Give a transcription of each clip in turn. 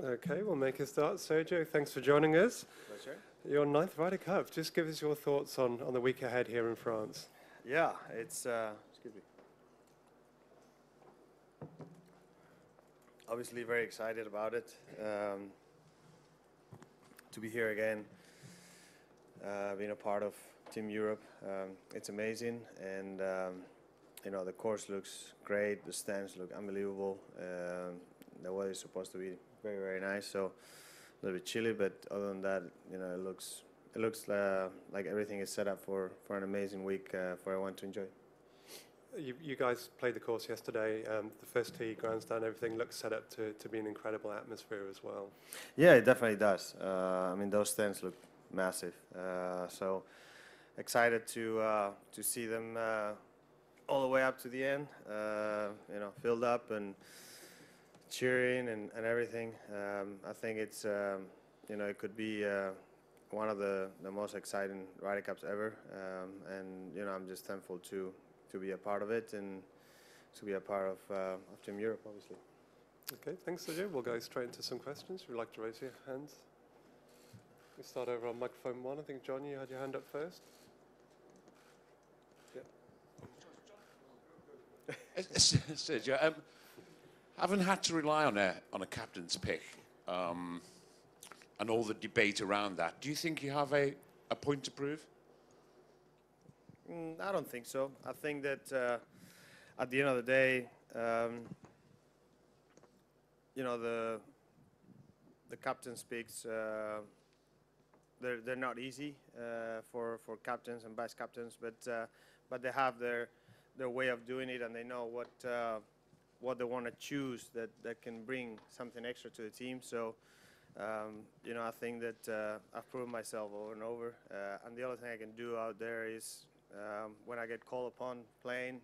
Okay, we'll make a start. Sergio, thanks for joining us. Pleasure. Your 9th Ryder Cup. Just give us your thoughts on the week ahead here in France. Yeah, it's excuse me. Obviously very excited about it. To be here again, being a part of Team Europe, it's amazing, and you know, the course looks great. The stands look unbelievable. The weather is supposed to be very, very nice. So a little bit chilly, but other than that, you know, it looks like everything is set up for an amazing week for everyone to enjoy. You guys played the course yesterday. The first tee, grandstand, everything looks set up to be an incredible atmosphere as well. Yeah, it definitely does. I mean, those stands look massive. So excited to see them all the way up to the end. You know, filled up and cheering and everything. I think it's you know, it could be one of the most exciting Ryder Cups ever. And you know, I'm just thankful to be a part of it and to be a part of Team Europe, obviously. Okay, thanks, Sergio. We'll go straight into some questions. If you'd like to raise your hands. We start over on microphone 1. I think, John, you had your hand up first. Yeah. Sergio, having had to rely on a captain's pick and all the debate around that, do you think you have a point to prove? I don't think so. I think that at the end of the day, you know, the captain's picks, they're not easy for captains and vice captains, but they have their way of doing it, and they know what they want to choose that can bring something extra to the team. So you know, I think that I've proven myself over and over, and the other thing I can do out there is when I get called upon playing,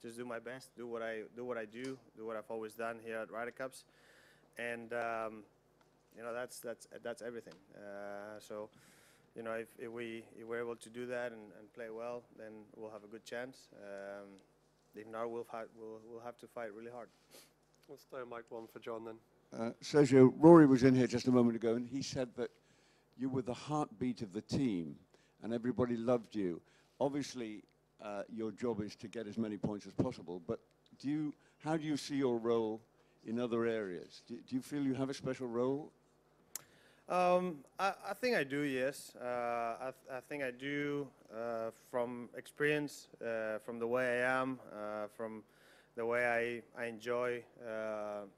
just do my best, do what I do what I've always done here at Ryder Cups, and you know, that's everything. So you know, if we're able to do that and play well, then we'll have a good chance. If not, we'll have to fight really hard. We'll stay on mic 1 for John then. Sergio, Rory was in here just a moment ago, and he said that you were the heartbeat of the team, and everybody loved you. Obviously, your job is to get as many points as possible, but how do you see your role in other areas? Do you feel you have a special role? I think I do, yes. I think I do from experience, from the way I am, from the way I enjoy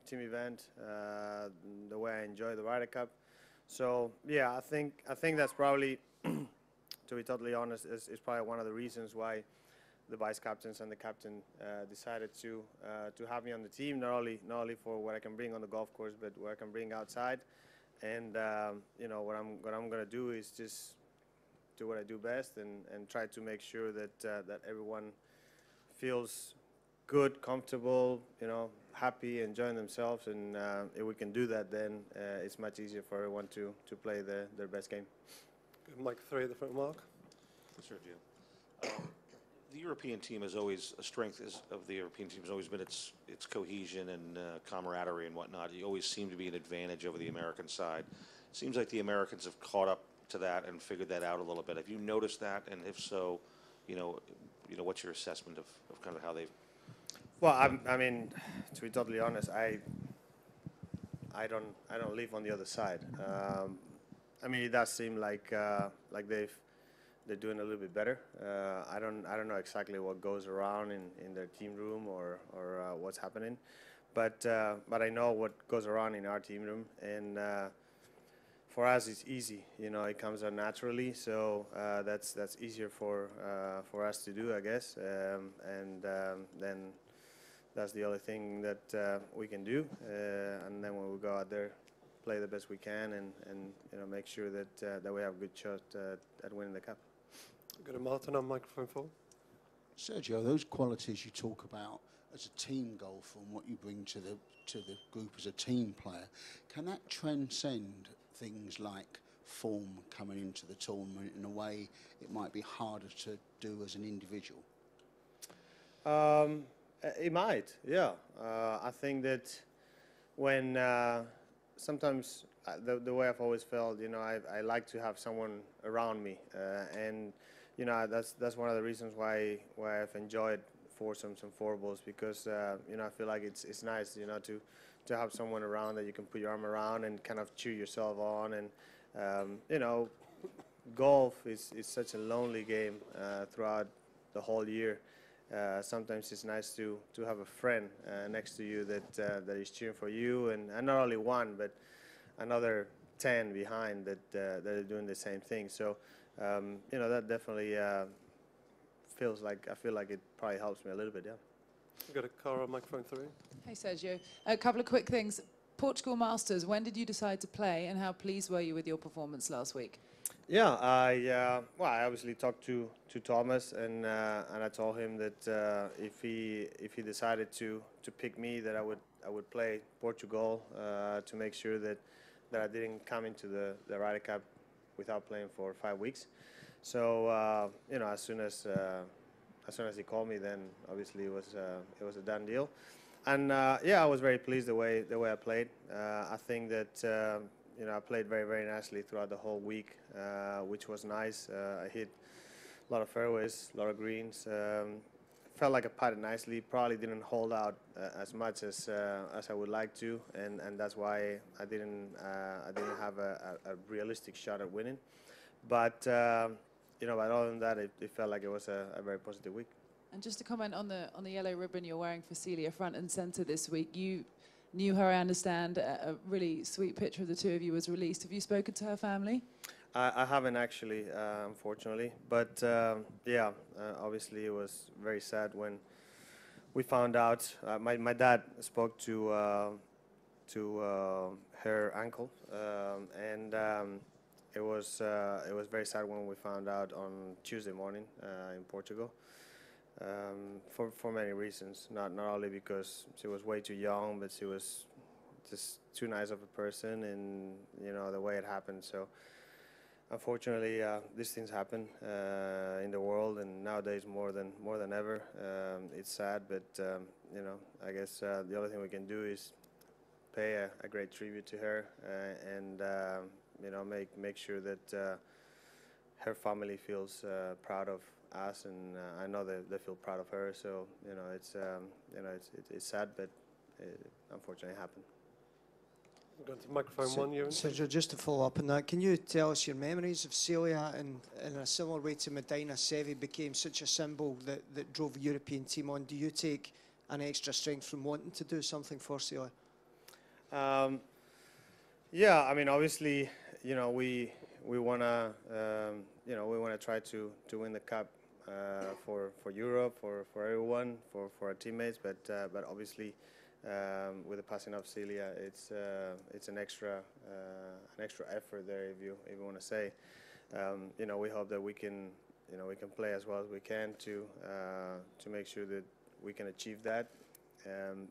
team event, the way I enjoy the Ryder Cup. So yeah, I think that's probably, to be totally honest, is probably one of the reasons why the vice captains and the captain decided to have me on the team. Not only for what I can bring on the golf course, but what I can bring outside. And you know, what I'm gonna do is just do what I do best and try to make sure that that everyone feels good, comfortable, you know, happy, enjoying themselves. And if we can do that, then it's much easier for everyone to play their best game. Mic 3 at the front, Mark. Sergio, the European team is always a strength of the European team has always been its cohesion and camaraderie and whatnot. You always seem to be an advantage over the American side. It seems like the Americans have caught up to that and figured that out a little bit. Have you noticed that? And if so, you know, what's your assessment of kind of how they've? Well, I mean, to be totally honest, I don't live on the other side. I mean, it does seem like they're doing a little bit better. I don't know exactly what goes around in their team room or what's happening, but I know what goes around in our team room, and for us it's easy. You know, it comes out naturally, so that's easier for us to do, I guess, and then that's the only thing that we can do, and then when we go out there, play the best we can, and you know, make sure that we have a good shot at winning the cup. Go to Martin on microphone 4. Sergio, those qualities you talk about as a team golfer and what you bring to the group as a team player, can that transcend things like form coming into the tournament in a way it might be harder to do as an individual? It might, yeah. I think that when sometimes the way I've always felt, I like to have someone around me, and that's one of the reasons why I've enjoyed foursomes and fourballs, because I feel like it's nice, to have someone around that you can put your arm around and kind of cheer yourself on, and golf is such a lonely game throughout the whole year. Sometimes it's nice to have a friend next to you that is cheering for you, and not only one, but another 10 behind that are doing the same thing. So, that definitely I feel like it probably helps me a little bit, yeah. We've got a car on microphone 3. Hey Sergio, a couple of quick things. Portugal Masters, when did you decide to play, and how pleased were you with your performance last week? Yeah, I obviously talked to Thomas, and I told him that if he decided to pick me, that I would play Portugal to make sure that I didn't come into the Ryder Cup without playing for 5 weeks. So as soon as he called me, then obviously it was a done deal. And I was very pleased the way I played. I think that I played very, very nicely throughout the whole week, which was nice. I hit a lot of fairways, a lot of greens. Felt like I putted nicely. Probably didn't hold out as much as I would like to, and that's why I didn't have a realistic shot at winning. But but other than that, it felt like it was a very positive week. And just to comment on the yellow ribbon you're wearing for Celia, front and centre this week, you knew her, I understand. A really sweet picture of the two of you was released. Have you spoken to her family? I haven't actually, unfortunately. But obviously it was very sad when we found out. My dad spoke to her uncle, and it was very sad when we found out on Tuesday morning in Portugal. For many reasons, not only because she was way too young, but she was just too nice of a person, and the way it happened. So unfortunately, these things happen in the world, and nowadays more than ever. It's sad, but I guess the only thing we can do is pay a great tribute to her, and make sure that her family feels proud of us, and I know they feel proud of her. So it's sad, but it unfortunately happened. We're going to microphone 1, Ewan. Sergio, just to follow up on that, can you tell us your memories of Celia, and in a similar way to Medina, Sevi became such a symbol that drove the European team on? Do you take an extra strength from wanting to do something for Celia? Yeah, I mean, obviously, we wanna try to win the cup for Europe, for everyone, for our teammates, but obviously with the passing of Celia, it's an extra effort there, if you want to say. We hope that we can play as well as we can to make sure that we can achieve that.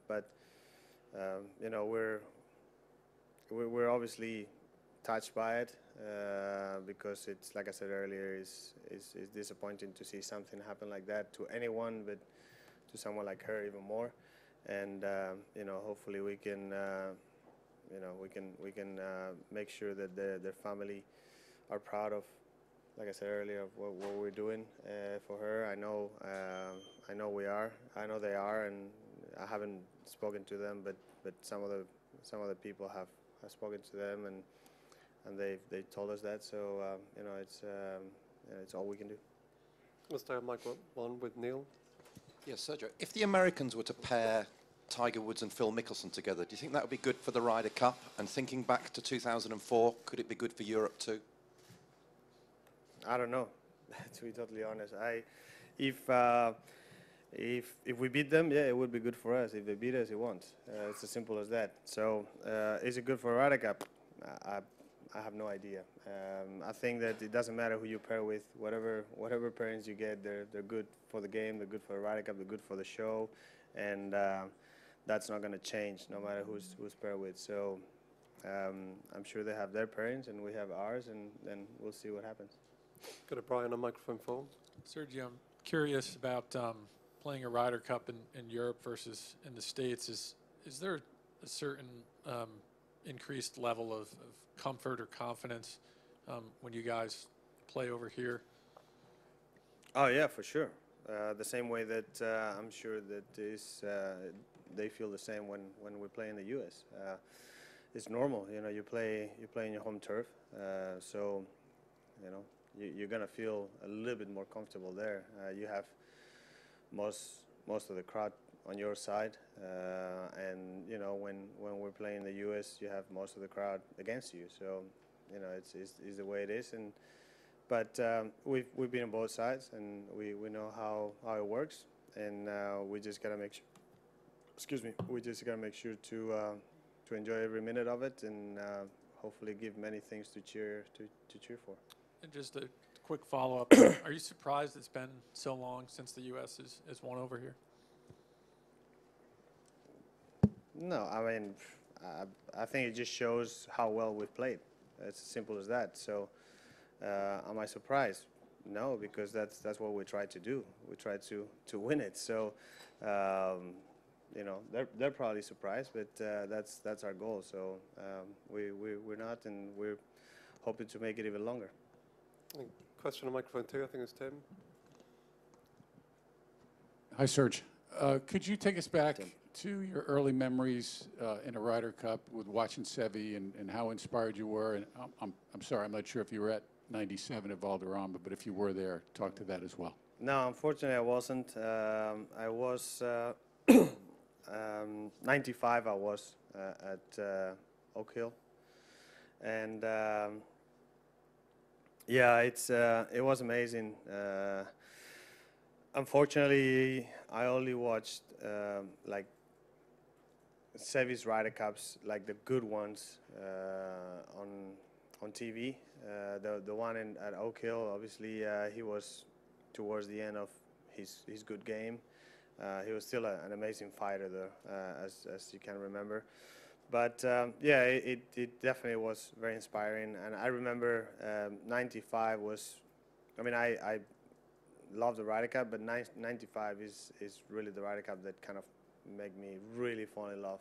But we're obviously touched by it, because it's, like I said earlier, it's disappointing to see something happen like that to anyone, but to someone like her even more. And hopefully we can make sure that their family are proud of, like I said earlier, of what we're doing for her. I know we are. I know they are, and I haven't spoken to them, but some other people have spoken to them, and they told us that. So it's all we can do. We'll stay on mic 1 with Neil. Yes, Sergio, if the Americans were to pair Tiger Woods and Phil Mickelson together, do you think that would be good for the Ryder Cup? And thinking back to 2004, could it be good for Europe too? I don't know, to be totally honest. If we beat them, yeah, it would be good for us. If they beat us, it won't. It's as simple as that. So is it good for a Ryder Cup? I have no idea. I think that it doesn't matter who you pair with. Whatever pairings you get, they're good for the game. They're good for the Ryder Cup. They're good for the show, and that's not going to change no matter who's paired with. So I'm sure they have their pairings, and we have ours, and then we'll see what happens. Got a Brian on microphone 4. Sergio, I'm curious about playing a Ryder Cup in Europe versus in the States. Is there a certain increased level of comfort or confidence when you guys play over here? Oh yeah, for sure. The same way that I'm sure that they feel the same when we play in the U.S. It's normal, you know. You play in your home turf, so you know you're gonna feel a little bit more comfortable there. You have most of the crowd on your side, and you know when we're playing in the U.S., you have most of the crowd against you. So you know it's the way it is, but we've been on both sides, and we know how it works, and we just gotta make sure. Excuse me. We just gotta make sure to enjoy every minute of it, and hopefully give many things to cheer for. And just a quick follow-up. Are you surprised it's been so long since the U.S. has won over here? No, I mean, I think it just shows how well we've played. It's as simple as that. So, am I surprised? No, because that's what we try to do. We try to win it. So, you know, they're probably surprised, but that's our goal. So we're not, and we're hoping to make it even longer. Question on microphone 2, I think it's Tim. Hi, Serge. Could you take us back to your early memories in a Ryder Cup with watching Sevi and how inspired you were? And I'm sorry, I'm not sure if you were at 97 at Valderrama, but if you were there, talk to that as well. No, unfortunately, I wasn't. I was 95. I was at Oak Hill, and yeah, it was amazing. Unfortunately, I only watched like Sevi's Ryder Cups, like the good ones, on TV. The one at Oak Hill, obviously, he was towards the end of his good game. He was still an amazing fighter, though, as you can remember. But yeah, it definitely was very inspiring. And I remember 95 was, I mean, I love the Ryder Cup, but 95 is really the Ryder Cup that kind of made me really fall in love,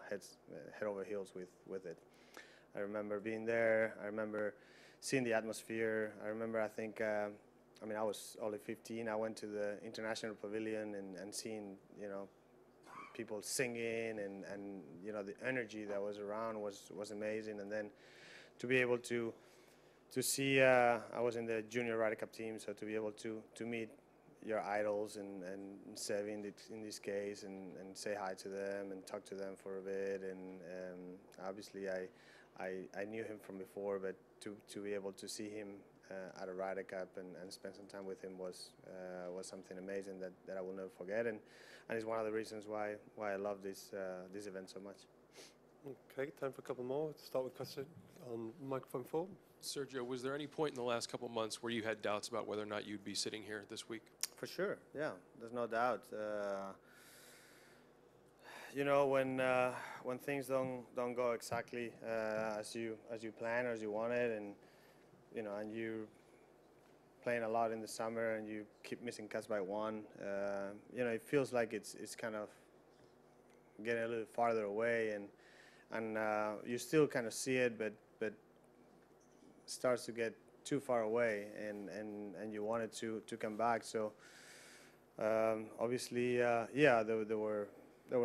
head over heels with it. I remember being there. I remember seeing the atmosphere. I remember, I think, I mean, I was only 15. I went to the International Pavilion and seeing, you know, people singing and you know, the energy that was around was amazing. And then to be able to see, I was in the junior Ryder Cup team, so to be able to meet your idols and Sevi in this case and say hi to them and talk to them for a bit. And obviously I knew him from before, but to be able to see him at a Ryder Cup and spend some time with him was something amazing that I will never forget, and it's one of the reasons why I love this event so much. Okay, time for a couple more. Let's start with question on microphone 4. Sergio, was there any point in the last couple months where you had doubts about whether or not you'd be sitting here this week? For sure, yeah. There's no doubt. You know, when things don't go exactly as you plan or as you wanted, and you know, and you playing a lot in the summer and you keep missing cuts by one, you know, it feels like it's kind of getting a little farther away, and you still kind of see it, but it starts to get too far away, and you want it to come back. So obviously, yeah, there were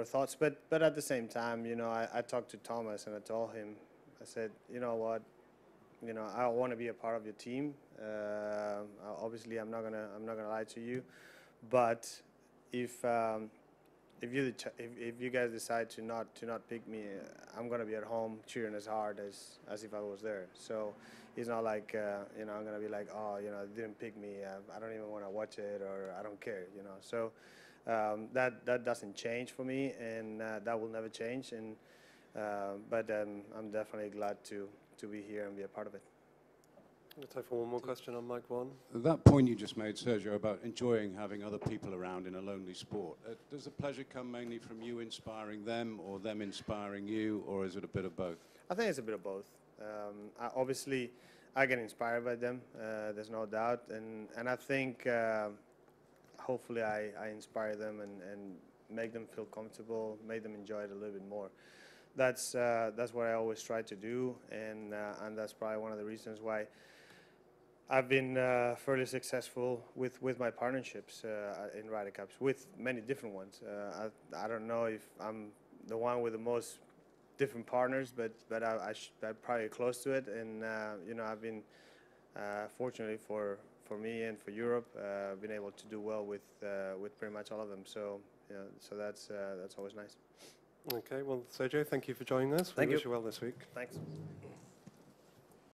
thoughts, but at the same time, you know, I talked to Thomas and I told him, I said, you know what, you know, I want to be a part of your team. Obviously, I'm not gonna lie to you, but if you guys decide to not pick me, I'm gonna be at home cheering as hard as if I was there. So it's not like you know, I'm gonna be like, oh, you know, they didn't pick me. I don't even want to watch it, or I don't care. You know, so that doesn't change for me, and that will never change. And but I'm definitely glad to be here and be a part of it. We'll take for one more question on mic 1. That point you just made, Sergio, about enjoying having other people around in a lonely sport, does the pleasure come mainly from you inspiring them or them inspiring you, or is it a bit of both? I think it's a bit of both. Obviously, I get inspired by them, there's no doubt, and I think hopefully I inspire them and make them feel comfortable, make them enjoy it a little bit more. that's what I always try to do, and that's probably one of the reasons why I've been fairly successful with my partnerships in Ryder Cups, with many different ones. I don't know if I'm the one with the most different partners, but I'm probably close to it, and you know, I've been fortunately for me and for Europe, been able to do well with pretty much all of them. So yeah, so that's always nice. Okay, well, Sergio, thank you for joining us. Thank we you. wish you well this week. Thanks.